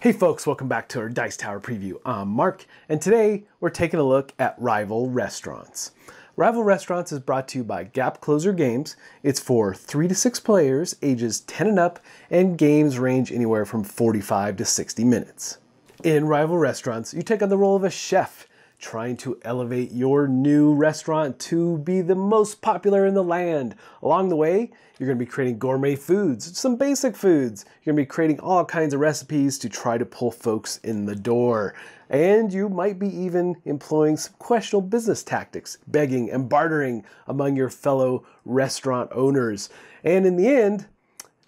Hey folks, welcome back to our Dice Tower preview. I'm Mark, and today we're taking a look at Rival Restaurants. Rival Restaurants is brought to you by Gap Closer Games. It's for 3 to 6 players, ages 10 and up, and games range anywhere from 45 to 60 minutes. In Rival Restaurants, you take on the role of a chef, trying to elevate your new restaurant to be the most popular in the land. Along the way, you're going to be creating gourmet foods, some basic foods. You're going to be creating all kinds of recipes to try to pull folks in the door. And you might be even employing some questionable business tactics, begging and bartering among your fellow restaurant owners. And in the end,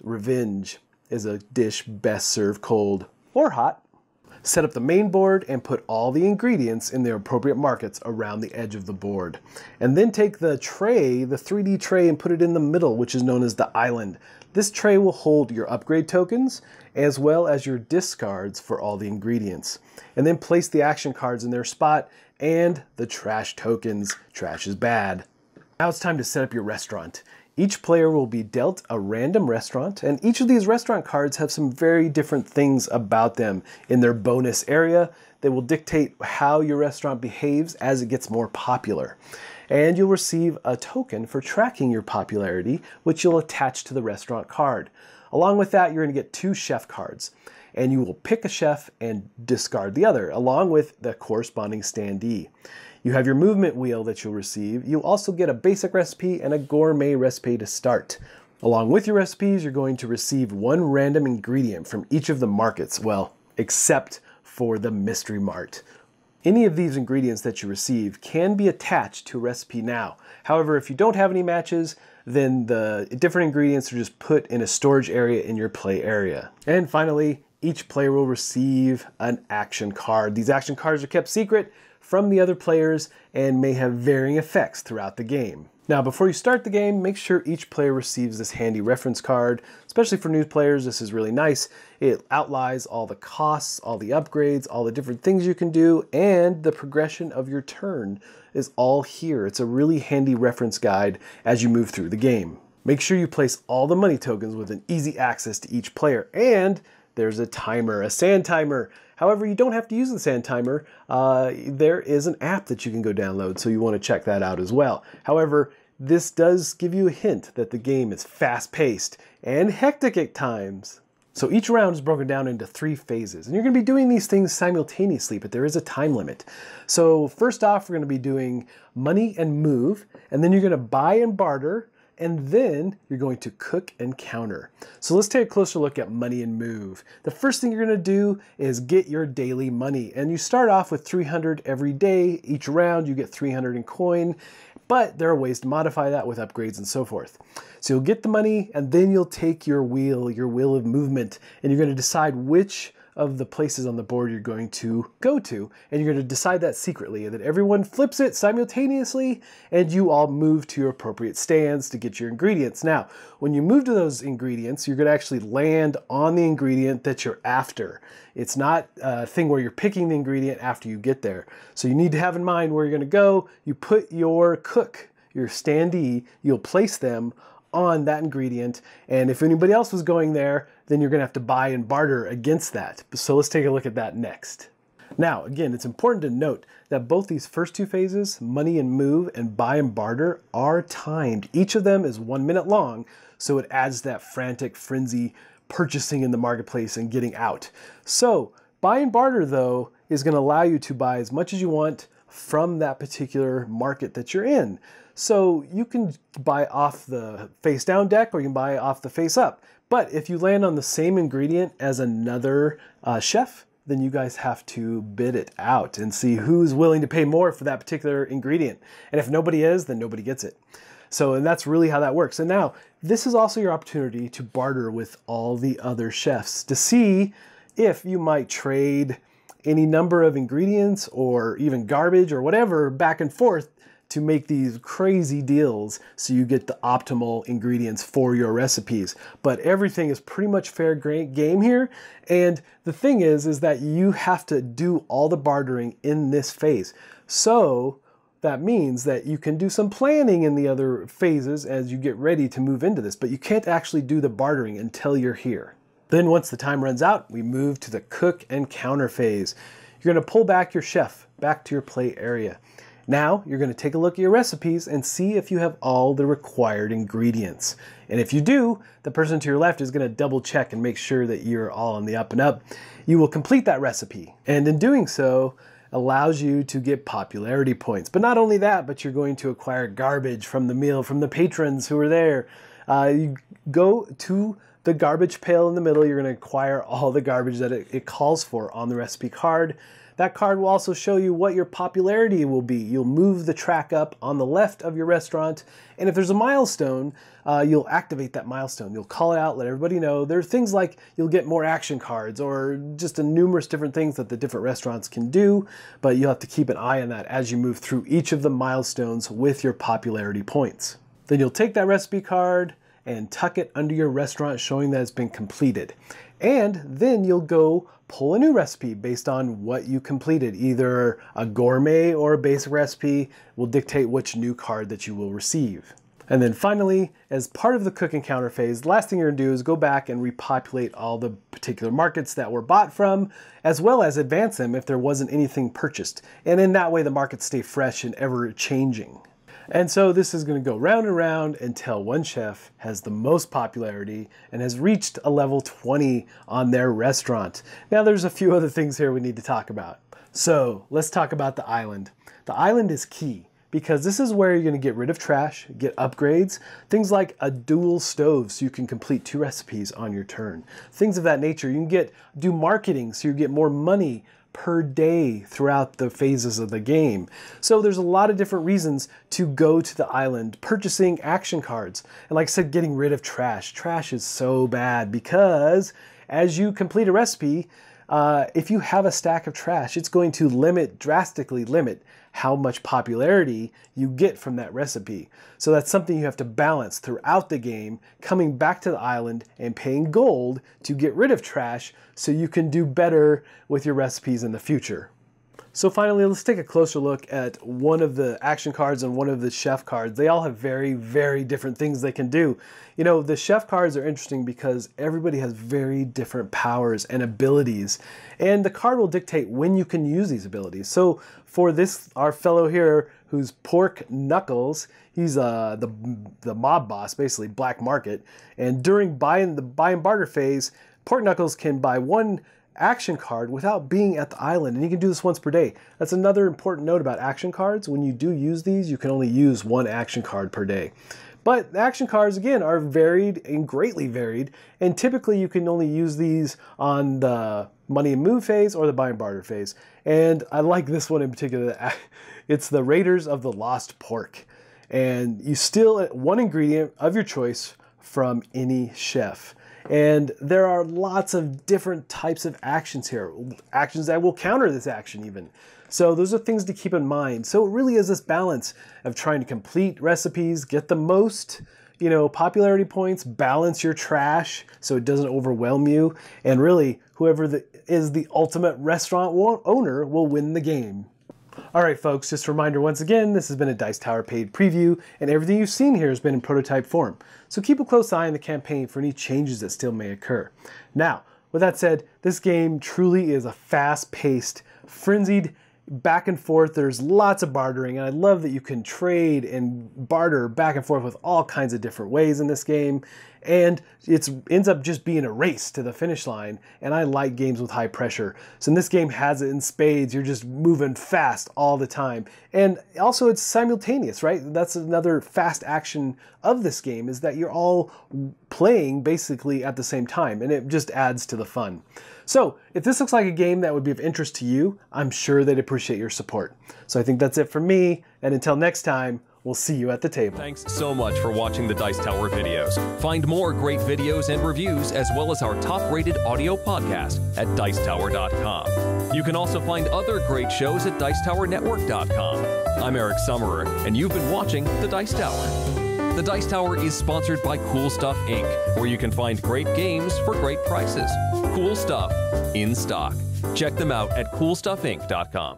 revenge is a dish best served cold or hot. Set up the main board and put all the ingredients in their appropriate markets around the edge of the board. And then take the tray, the 3D tray, and put it in the middle, which is known as the island. This tray will hold your upgrade tokens as well as your discards for all the ingredients. And then place the action cards in their spot and the trash tokens. Trash is bad. Now it's time to set up your restaurant. Each player will be dealt a random restaurant, and each of these restaurant cards have some very different things about them. In their bonus area, they will dictate how your restaurant behaves as it gets more popular. And you'll receive a token for tracking your popularity, which you'll attach to the restaurant card. Along with that, you're going to get 2 chef cards, and you will pick a chef and discard the other, along with the corresponding standee. You have your movement wheel that you'll receive. You'll also get a basic recipe and a gourmet recipe to start. Along with your recipes, you're going to receive 1 random ingredient from each of the markets, well, except for the Mystery Mart. Any of these ingredients that you receive can be attached to a recipe now. However, if you don't have any matches, then the different ingredients are just put in a storage area in your play area. And finally, each player will receive an action card. These action cards are kept secret from the other players and may have varying effects throughout the game. Now, before you start the game, make sure each player receives this handy reference card. Especially for new players, this is really nice. It outlines all the costs, all the upgrades, all the different things you can do, and the progression of your turn is all here. It's a really handy reference guide as you move through the game. Make sure you place all the money tokens with an easy access to each player, and there's a timer, a sand timer. However, you don't have to use the sand timer. There is an app that you can go download, so you want to check that out as well. However, this does give you a hint that the game is fast-paced and hectic at times. So each round is broken down into 3 phases, and you're going to be doing these things simultaneously, but there is a time limit. So first off, we're going to be doing money and move, and then you're going to buy and barter, and then you're going to cook and counter. So let's take a closer look at money and move. The first thing you're going to do is get your daily money, and you start off with 300 every day. Each round you get 300 in coin, but there are ways to modify that with upgrades and so forth. So you'll get the money, and then you'll take your wheel of movement, and you're going to decide which of the places on the board you're going to go to, and you're going to decide that secretly, and then everyone flips it simultaneously, and you all move to your appropriate stands to get your ingredients. Now, when you move to those ingredients, you're going to actually land on the ingredient that you're after. It's not a thing where you're picking the ingredient after you get there. So you need to have in mind where you're going to go. You put your cook, your standee, you'll place them on that ingredient, and if anybody else was going there, then you're going to have to buy and barter against that. So let's take a look at that next. Now, again, it's important to note that both these first 2 phases, money and move and buy and barter, are timed. Each of them is 1 minute long, so it adds that frantic frenzy purchasing in the marketplace and getting out. So buy and barter, though, is going to allow you to buy as much as you want from that particular market that you're in. So you can buy off the face down deck, or you can buy off the face up. But if you land on the same ingredient as another chef, then you guys have to bid it out and see who's willing to pay more for that particular ingredient. And if nobody is, then nobody gets it. And that's really how that works. And now, this is also your opportunity to barter with all the other chefs to see if you might trade any number of ingredients or even garbage or whatever back and forth to make these crazy deals so you get the optimal ingredients for your recipes. But everything is pretty much fair game here. And the thing is that you have to do all the bartering in this phase. So that means that you can do some planning in the other phases as you get ready to move into this, but you can't actually do the bartering until you're here. Then once the time runs out, we move to the cook and counter phase. You're going to pull back your chef back to your play area. Now you're going to take a look at your recipes and see if you have all the required ingredients. And if you do, the person to your left is going to double check and make sure that you're all on the up and up. You will complete that recipe, and in doing so, allows you to get popularity points. But not only that, but you're going to acquire garbage from the meal, from the patrons who are there. You go to the garbage pail in the middle. You're going to acquire all the garbage that it calls for on the recipe card. That card will also show you what your popularity will be. You'll move the track up on the left of your restaurant, and if there's a milestone, you'll activate that milestone. You'll call it out, let everybody know. There are things like you'll get more action cards or just numerous different things that the different restaurants can do, but you'll have to keep an eye on that as you move through each of the milestones with your popularity points. Then you'll take that recipe card and tuck it under your restaurant, showing that it's been completed. And then you'll go pull a new recipe based on what you completed. Either a gourmet or a basic recipe will dictate which new card that you will receive. And then finally, as part of the cook and counter phase, the last thing you're gonna do is go back and repopulate all the particular markets that were bought from, as well as advance them if there wasn't anything purchased. And in that way, the markets stay fresh and ever changing. And so this is going to go round and round until one chef has the most popularity and has reached a level 20 on their restaurant. Now there's a few other things here we need to talk about. So let's talk about the island. The island is key because this is where you're going to get rid of trash, get upgrades, things like a dual stove so you can complete 2 recipes on your turn. Things of that nature. You can do marketing so you get more money per day throughout the phases of the game. So there's a lot of different reasons to go to the island, purchasing action cards. And like I said, getting rid of trash. Trash is so bad because as you complete a recipe, if you have a stack of trash, it's going to drastically limit how much popularity you get from that recipe. So that's something you have to balance throughout the game, coming back to the island and paying gold to get rid of trash so you can do better with your recipes in the future. So finally, let's take a closer look at one of the action cards and one of the chef cards. They all have very, very different things they can do. You know, the chef cards are interesting because everybody has very different powers and abilities, and the card will dictate when you can use these abilities. So for this, our fellow here, who's Pork Knuckles, he's the mob boss, basically black market, and during the buy and barter phase, Pork Knuckles can buy 1 action card without being at the island, and you can do this once per day. That's another important note about action cards. When you do use these, you can only use 1 action card per day. But the action cards, again, are varied and greatly varied, and typically you can only use these on the money and move phase or the buy and barter phase. And I like this one in particular. It's the Raiders of the Lost Pork. And you steal 1 ingredient of your choice from any chef. And there are lots of different types of actions here, actions that will counter this action even. So those are things to keep in mind. So it really is this balance of trying to complete recipes, get the most, popularity points, balance your trash so it doesn't overwhelm you, and really whoever is the ultimate restaurant owner will win the game. Alright folks, just a reminder once again, this has been a Dice Tower paid preview, and everything you've seen here has been in prototype form. So keep a close eye on the campaign for any changes that still may occur. Now, with that said, this game truly is a fast-paced, frenzied back and forth. There's lots of bartering, and I love that you can trade and barter back and forth with all kinds of different ways in this game, and it ends up just being a race to the finish line, and I like games with high pressure. So in this game has it in spades. You're just moving fast all the time, and also it's simultaneous, right? That's another fast action of this game, is that you're all playing basically at the same time, and it just adds to the fun. So if this looks like a game that would be of interest to you, I'm sure they'd appreciate your support. So I think that's it for me, and until next time, we'll see you at the table. Thanks so much for watching the Dice Tower videos. Find more great videos and reviews, as well as our top-rated audio podcast at Dicetower.com. You can also find other great shows at Dicetowernetwork.com. I'm Eric Summerer, and you've been watching the Dice Tower. The Dice Tower is sponsored by Cool Stuff Inc., where you can find great games for great prices. Cool stuff in stock. Check them out at CoolStuffInc.com.